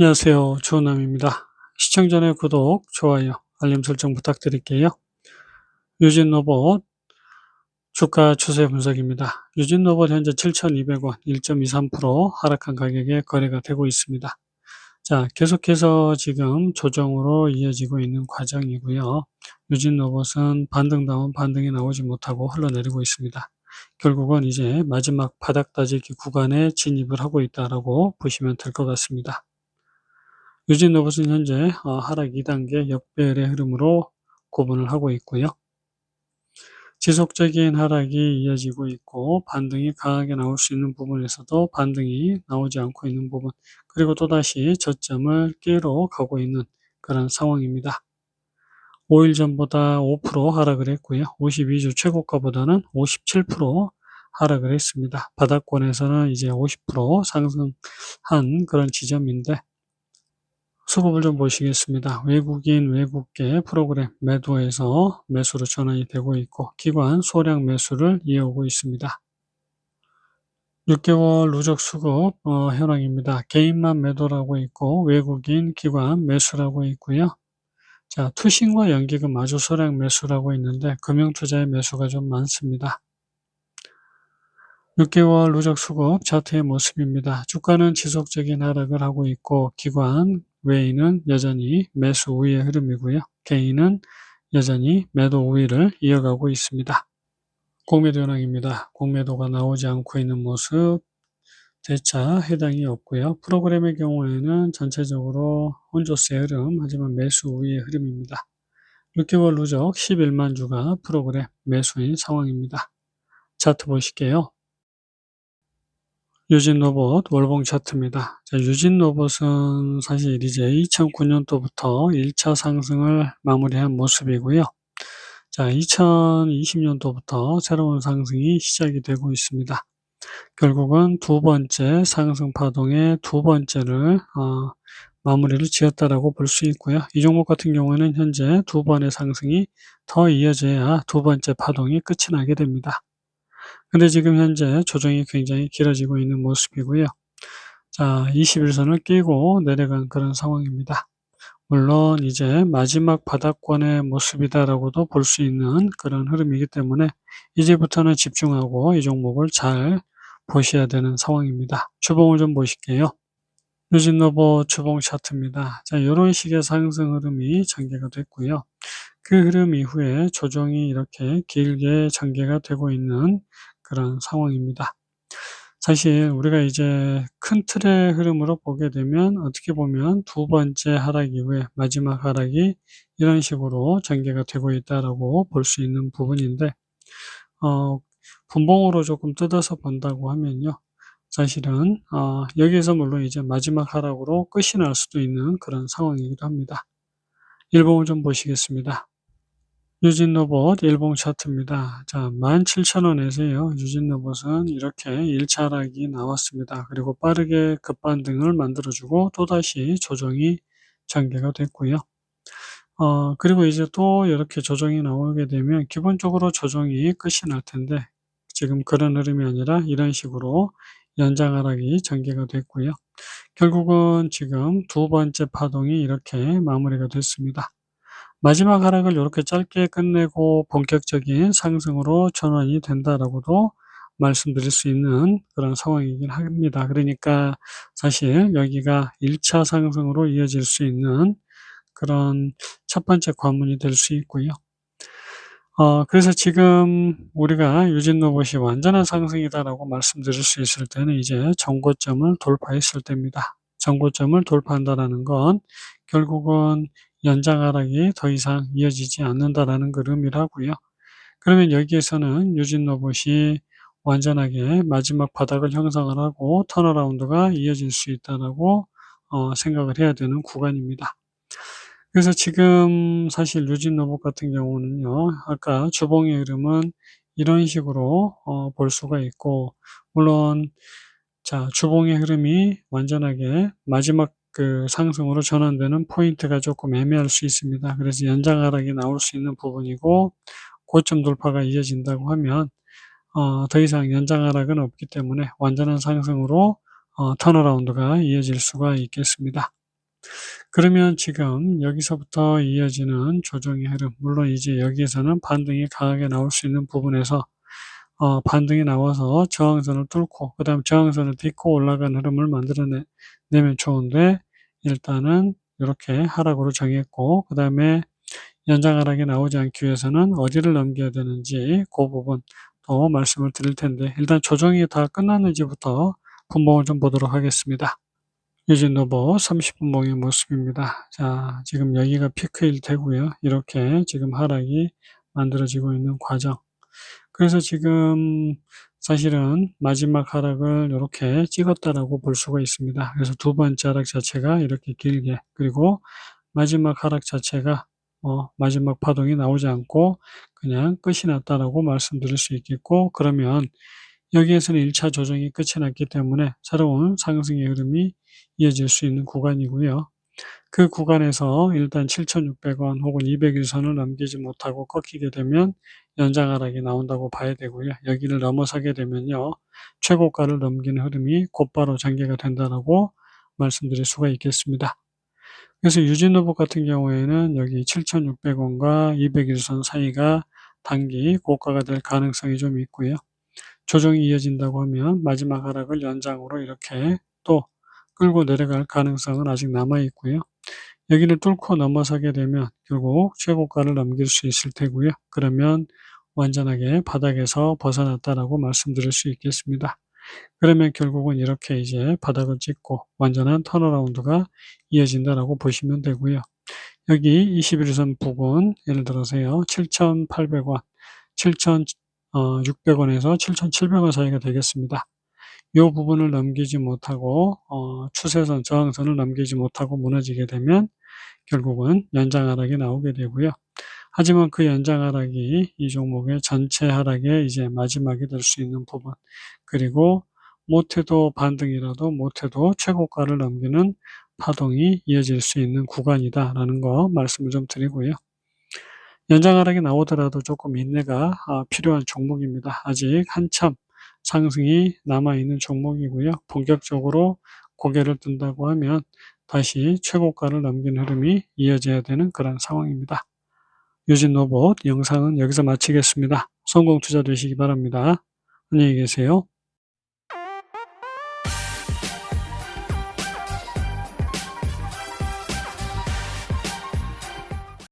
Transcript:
안녕하세요. 주호남입니다. 시청 전에 구독, 좋아요, 알림 설정 부탁드릴게요. 유진로봇 주가 추세 분석입니다. 유진로봇 현재 7,200원, 1.23% 하락한 가격에 거래가 되고 있습니다. 자, 계속해서 지금 조정으로 이어지고 있는 과정이고요. 유진로봇은 반등다운 반등이 나오지 못하고 흘러내리고 있습니다. 결국은 이제 마지막 바닥 다지기 구간에 진입을 하고 있다라고 보시면 될 것 같습니다. 유진로봇은 현재 하락 2단계 역배열의 흐름으로 구분을 하고 있고요. 지속적인 하락이 이어지고 있고 반등이 강하게 나올 수 있는 부분에서도 반등이 나오지 않고 있는 부분, 그리고 또다시 저점을 깨러 가고 있는 그런 상황입니다. 5일 전보다 5% 하락을 했고요. 52주 최고가보다는 57% 하락을 했습니다. 바닥권에서는 이제 50% 상승한 그런 지점인데, 수급을 좀 보시겠습니다. 외국인, 외국계 프로그램 매도에서 매수로 전환이 되고 있고, 기관 소량 매수를 이어오고 있습니다. 6개월 누적 수급 현황입니다. 개인만 매도라고 있고 외국인, 기관 매수라고 있고요. 자, 투신과 연기금 아주 소량 매수라고 있는데 금융투자의 매수가 좀 많습니다. 6개월 누적 수급 차트의 모습입니다. 주가는 지속적인 하락을 하고 있고 기관 외인은 여전히 매수 우위의 흐름이고요. 개인은 여전히 매도 우위를 이어가고 있습니다. 공매도 현황입니다. 공매도가 나오지 않고 있는 모습, 대차 해당이 없고요. 프로그램의 경우에는 전체적으로 혼조세 흐름, 하지만 매수 우위의 흐름입니다. 6개월 누적 11만 주가 프로그램 매수인 상황입니다. 차트 보실게요. 유진로봇 월봉 차트입니다. 자, 유진로봇은 사실 이제 2009년도부터 1차 상승을 마무리한 모습이고요. 자, 2020년도부터 새로운 상승이 시작이 되고 있습니다. 결국은 두 번째 상승 파동의 두 번째를 마무리를 지었다라고 볼 수 있고요. 이 종목 같은 경우에는 현재 두 번의 상승이 더 이어져야 두 번째 파동이 끝이 나게 됩니다. 근데 지금 현재 조정이 굉장히 길어지고 있는 모습이고요. 자, 21선을 깨고 내려간 그런 상황입니다. 물론 이제 마지막 바닥권의 모습이다라고도 볼 수 있는 그런 흐름이기 때문에 이제부터는 집중하고 이 종목을 잘 보셔야 되는 상황입니다. 주봉을 좀 보실게요. 유진로봇 주봉 차트입니다. 자, 이런 식의 상승 흐름이 전개가 됐고요. 그 흐름 이후에 조정이 이렇게 길게 전개가 되고 있는 그런 상황입니다. 사실 우리가 이제 큰 틀의 흐름으로 보게 되면 어떻게 보면 두 번째 하락 이후에 마지막 하락이 이런 식으로 전개가 되고 있다라고 볼 수 있는 부분인데, 분봉으로 조금 뜯어서 본다고 하면요. 사실은 여기에서 물론 이제 마지막 하락으로 끝이 날 수도 있는 그런 상황이기도 합니다. 일봉을 좀 보시겠습니다. 유진로봇 일봉 차트입니다. 자, 17,000원에서요. 유진로봇은 이렇게 1차 하락이 나왔습니다. 그리고 빠르게 급반등을 만들어주고 또다시 조정이 전개가 됐고요. 그리고 이제 또 이렇게 조정이 나오게 되면 기본적으로 조정이 끝이 날 텐데 지금 그런 흐름이 아니라 이런 식으로 연장 하락이 전개가 됐고요. 결국은 지금 두 번째 파동이 이렇게 마무리가 됐습니다. 마지막 하락을 이렇게 짧게 끝내고 본격적인 상승으로 전환이 된다라고도 말씀드릴 수 있는 그런 상황이긴 합니다. 그러니까 사실 여기가 1차 상승으로 이어질 수 있는 그런 첫 번째 관문이 될 수 있고요. 그래서 지금 우리가 유진로봇이 완전한 상승이다라고 말씀드릴 수 있을 때는 이제 정고점을 돌파했을 때입니다. 정고점을 돌파한다라는 건 결국은 연장 하락이 더 이상 이어지지 않는다라는 그 의미라고요. 그러면 여기에서는 유진로봇이 완전하게 마지막 바닥을 형성을 하고 턴어라운드가 이어질 수 있다라고 생각을 해야 되는 구간입니다. 그래서 지금 사실 유진로봇 같은 경우는요. 아까 주봉의 흐름은 이런 식으로 볼 수가 있고, 물론 자, 주봉의 흐름이 완전하게 마지막 그 상승으로 전환되는 포인트가 조금 애매할 수 있습니다. 그래서 연장 하락이 나올 수 있는 부분이고, 고점 돌파가 이어진다고 하면 더 이상 연장 하락은 없기 때문에 완전한 상승으로 턴어라운드가 이어질 수가 있겠습니다. 그러면 지금 여기서부터 이어지는 조정의 흐름, 물론 이제 여기에서는 반등이 강하게 나올 수 있는 부분에서 반등이 나와서 저항선을 뚫고 그다음 저항선을 딛고 올라가는 흐름을 내면 좋은데, 일단은 이렇게 하락으로 정했고, 그다음에 연장 하락이 나오지 않기 위해서는 어디를 넘겨야 되는지 그 부분 또 말씀을 드릴 텐데, 일단 조정이 다 끝났는지부터 분봉을 좀 보도록 하겠습니다. 유진노보 30분봉의 모습입니다. 자, 지금 여기가 피크일 테고요. 이렇게 지금 하락이 만들어지고 있는 과정. 그래서 지금 사실은 마지막 하락을 이렇게 찍었다라고 볼 수가 있습니다. 그래서 두 번째 하락 자체가 이렇게 길게, 그리고 마지막 하락 자체가 마지막 파동이 나오지 않고 그냥 끝이 났다라고 말씀드릴 수 있겠고, 그러면 여기에서는 1차 조정이 끝이 났기 때문에 새로운 상승의 흐름이 이어질 수 있는 구간이고요. 그 구간에서 일단 7,600원 혹은 200일선을 넘기지 못하고 꺾이게 되면 연장 하락이 나온다고 봐야 되고요. 여기를 넘어서게 되면요, 최고가를 넘기는 흐름이 곧바로 전개가 된다라고 말씀드릴 수가 있겠습니다. 그래서 유진노복 같은 경우에는 여기 7,600원과 200일선 사이가 단기 고가가 될 가능성이 좀 있고요. 조정이 이어진다고 하면 마지막 하락을 연장으로 이렇게 또 끌고 내려갈 가능성은 아직 남아 있고요. 여기를 뚫고 넘어서게 되면 결국 최고가를 넘길 수 있을 테고요. 그러면 완전하게 바닥에서 벗어났다라고 말씀드릴 수 있겠습니다. 그러면 결국은 이렇게 이제 바닥을 찍고 완전한 턴어라운드가 이어진다라고 보시면 되고요. 여기 21선 부근, 예를 들어서요, 7,800원, 7,600원에서 7,700원 사이가 되겠습니다. 이 부분을 넘기지 못하고 추세선, 저항선을 넘기지 못하고 무너지게 되면 결국은 연장 하락이 나오게 되고요. 하지만 그 연장 하락이 이 종목의 전체 하락의 이제 마지막이 될 수 있는 부분, 그리고 못해도 반등이라도 못해도 최고가를 넘기는 파동이 이어질 수 있는 구간이다라는 거 말씀을 좀 드리고요. 연장 하락이 나오더라도 조금 인내가 필요한 종목입니다. 아직 한참 상승이 남아있는 종목이고요. 본격적으로 고개를 든다고 하면 다시 최고가를 넘긴 흐름이 이어져야 되는 그런 상황입니다. 유진로봇 영상은 여기서 마치겠습니다. 성공 투자 되시기 바랍니다. 안녕히 계세요.